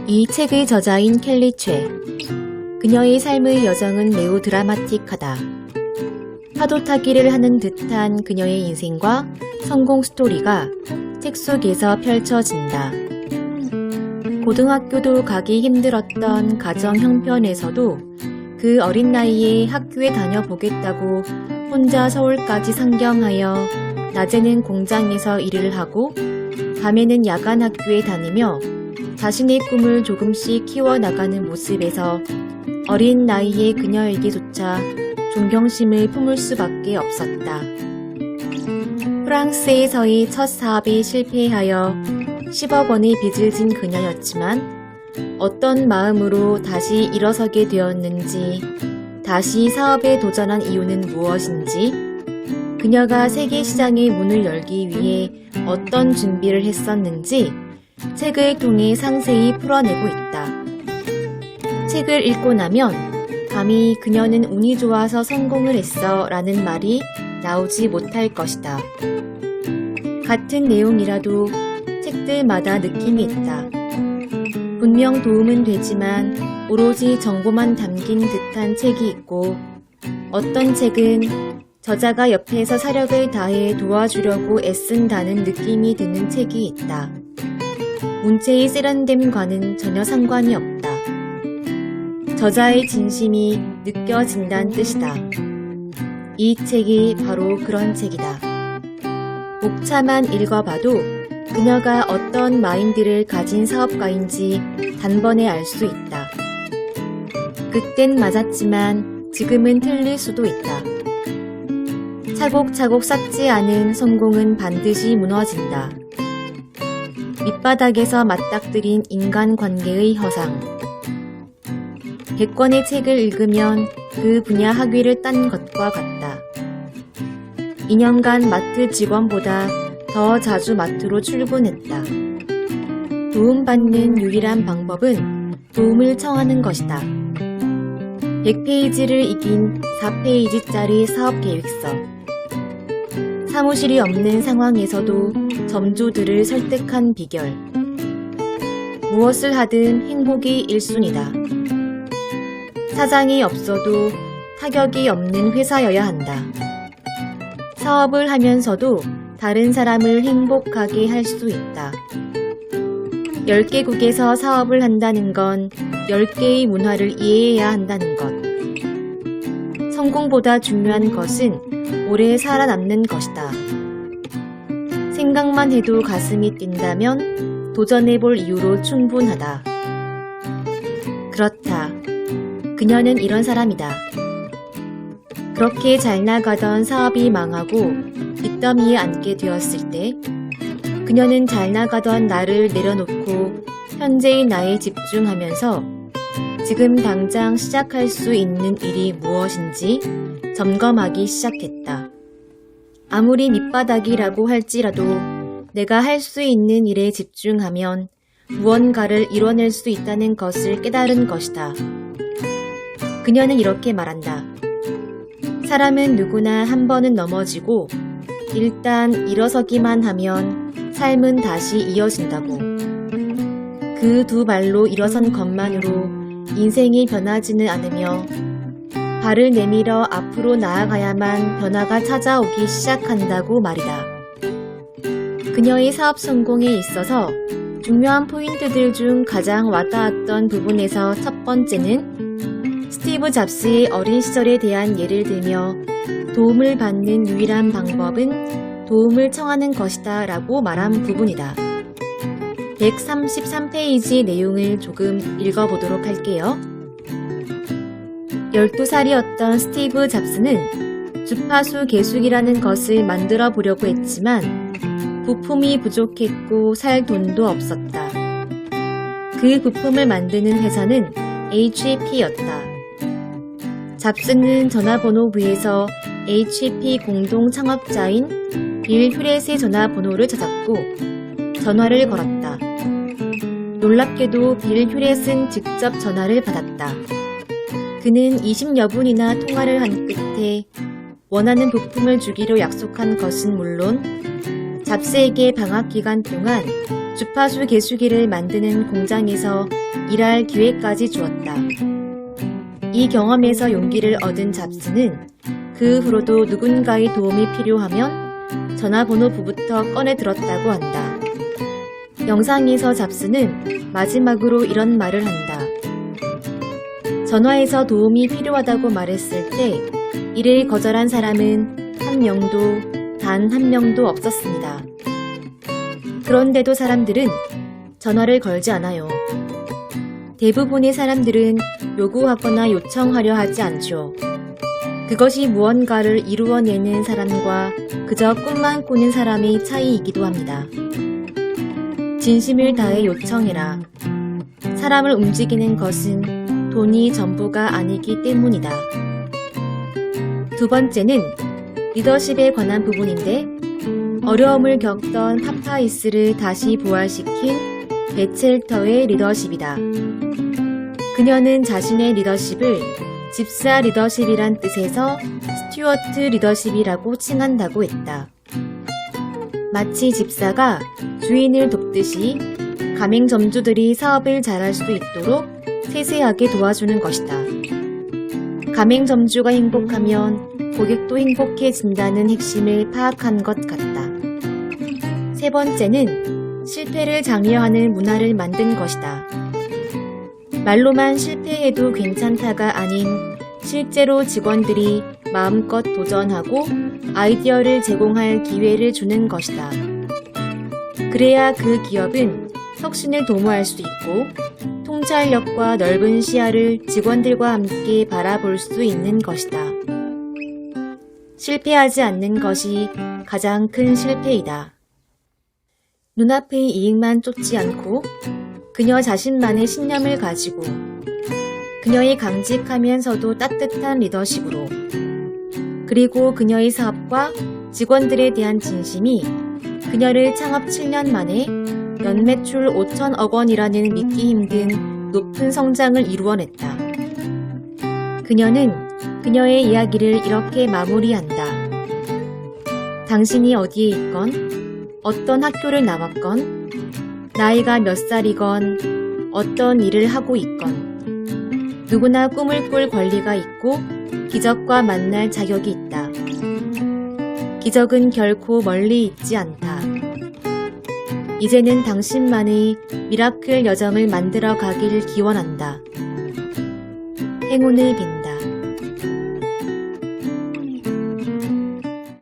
이 책의 저자인 켈리 최. 그녀의 삶의 여정은 매우 드라마틱하다. 파도 타기를 하는 듯한 그녀의 인생과 성공 스토리가 책 속에서 펼쳐진다. 고등학교도 가기 힘들었던 가정 형편에서도 그 어린 나이에 학교에 다녀보겠다고 혼자 서울까지 상경하여 낮에는 공장에서 일을 하고 밤에는 야간 학교에 다니며 자신의 꿈을 조금씩 키워나가는 모습에서 어린 나이의 그녀에게조차 존경심을 품을 수밖에 없었다. 프랑스에서의 첫 사업에 실패하여 10억 원의 빚을 진 그녀였지만 어떤 마음으로 다시 일어서게 되었는지, 다시 사업에 도전한 이유는 무엇인지, 그녀가 세계 시장의 문을 열기 위해 어떤 준비를 했었는지 책을 통해 상세히 풀어내고 있다. 책을 읽고 나면 감히 그녀는 운이 좋아서 성공을 했어 라는 말이 나오지 못할 것이다. 같은 내용이라도 책들마다 느낌이 있다. 분명 도움은 되지만 오로지 정보만 담긴 듯한 책이 있고, 어떤 책은 저자가 옆에서 사력을 다해 도와주려고 애쓴다는 느낌이 드는 책이 있다. 문체의 세련됨과는 전혀 상관이 없다. 저자의 진심이 느껴진다는 뜻이다. 이 책이 바로 그런 책이다. 목차만 읽어봐도 그녀가 어떤 마인드를 가진 사업가인지 단번에 알 수 있다. 그땐 맞았지만 지금은 틀릴 수도 있다. 차곡차곡 쌓지 않은 성공은 반드시 무너진다. 밑바닥에서 맞닥뜨린 인간관계의 허상. 100권의 책을 읽으면 그 분야 학위를 딴 것과 같다. 2년간 마트 직원보다 더 자주 마트로 출근했다. 도움받는 유일한 방법은 도움을 청하는 것이다. 100페이지를 이긴 4페이지짜리 사업계획서. 사무실이 없는 상황에서도 점주들을 설득한 비결. 무엇을 하든 행복이 1순위다. 사장이 없어도 타격이 없는 회사여야 한다. 사업을 하면서도 다른 사람을 행복하게 할 수 있다. 10개국에서 사업을 한다는 건 10개의 문화를 이해해야 한다는 것. 성공보다 중요한 것은 오래 살아남는 것이다. 생각만 해도 가슴이 뛴다면 도전해볼 이유로 충분하다. 그렇다. 그녀는 이런 사람이다. 그렇게 잘 나가던 사업이 망하고 빚더미에 앉게 되었을 때 그녀는 잘 나가던 나를 내려놓고 현재의 나에 집중하면서 지금 당장 시작할 수 있는 일이 무엇인지 점검하기 시작했다. 아무리 밑바닥이라고 할지라도 내가 할 수 있는 일에 집중하면 무언가를 이뤄낼 수 있다는 것을 깨달은 것이다. 그녀는 이렇게 말한다. 사람은 누구나 한 번은 넘어지고 일단 일어서기만 하면 삶은 다시 이어진다고. 그 두 발로 일어선 것만으로 인생이 변하지는 않으며 발을 내밀어 앞으로 나아가야만 변화가 찾아오기 시작한다고 말이다. 그녀의 사업 성공에 있어서 중요한 포인트들 중 가장 와닿았던 부분에서 첫 번째는 스티브 잡스의 어린 시절에 대한 예를 들며 도움을 받는 유일한 방법은 도움을 청하는 것이다 라고 말한 부분이다. 133페이지 내용을 조금 읽어보도록 할게요. 12살이었던 스티브 잡스는 주파수 계수기라는 것을 만들어 보려고 했지만 부품이 부족했고 살 돈도 없었다. 그 부품을 만드는 회사는 HP였다. 잡스는 전화번호부에서 HP 공동 창업자인 빌 휴렛의 전화번호를 찾았고 전화를 걸었다. 놀랍게도 빌 휴렛은 직접 전화를 받았다. 그는 20여 분이나 통화를 한 끝에 원하는 부품을 주기로 약속한 것은 물론 잡스에게 방학 기간 동안 주파수 개수기를 만드는 공장에서 일할 기회까지 주었다. 이 경험에서 용기를 얻은 잡스는 그 후로도 누군가의 도움이 필요하면 전화번호부부터 꺼내 들었다고 한다. 영상에서 잡스는 마지막으로 이런 말을 한다. 전화해서 도움이 필요하다고 말했을 때 이를 거절한 사람은 단 한 명도 없었습니다. 그런데도 사람들은 전화를 걸지 않아요. 대부분의 사람들은 요구하거나 요청하려 하지 않죠. 그것이 무언가를 이루어내는 사람과 그저 꿈만 꾸는 사람의 차이이기도 합니다. 진심을 다해 요청해라. 사람을 움직이는 것은 돈이 전부가 아니기 때문이다. 두 번째는 리더십에 관한 부분인데 어려움을 겪던 파파이스를 다시 부활시킨 배첼터의 리더십이다. 그녀는 자신의 리더십을 집사 리더십이란 뜻에서 스튜어트 리더십이라고 칭한다고 했다. 마치 집사가 주인을 돕듯이 가맹점주들이 사업을 잘할 수 있도록 세세하게 도와주는 것이다. 가맹점주가 행복하면 고객도 행복해진다는 핵심을 파악한 것 같다. 세 번째는 실패를 장려하는 문화를 만든 것이다. 말로만 실패해도 괜찮다가 아닌 실제로 직원들이 마음껏 도전하고 아이디어를 제공할 기회를 주는 것이다. 그래야 그 기업은 혁신을 도모할 수 있고 통찰력과 넓은 시야를 직원들과 함께 바라볼 수 있는 것이다. 실패하지 않는 것이 가장 큰 실패이다. 눈앞의 이익만 쫓지 않고 그녀 자신만의 신념을 가지고 그녀의 강직하면서도 따뜻한 리더십으로 그리고 그녀의 사업과 직원들에 대한 진심이 그녀를 창업 7년 만에 연매출 5천억 원이라는 믿기 힘든 높은 성장을 이루어냈다. 그녀는 그녀의 이야기를 이렇게 마무리한다. 당신이 어디에 있건, 어떤 학교를 나왔건, 나이가 몇 살이건, 어떤 일을 하고 있건, 누구나 꿈을 꿀 권리가 있고 기적과 만날 자격이 있다. 기적은 결코 멀리 있지 않다. 이제는 당신만의 미라클 여정을 만들어 가길 기원한다. 행운을 빈다.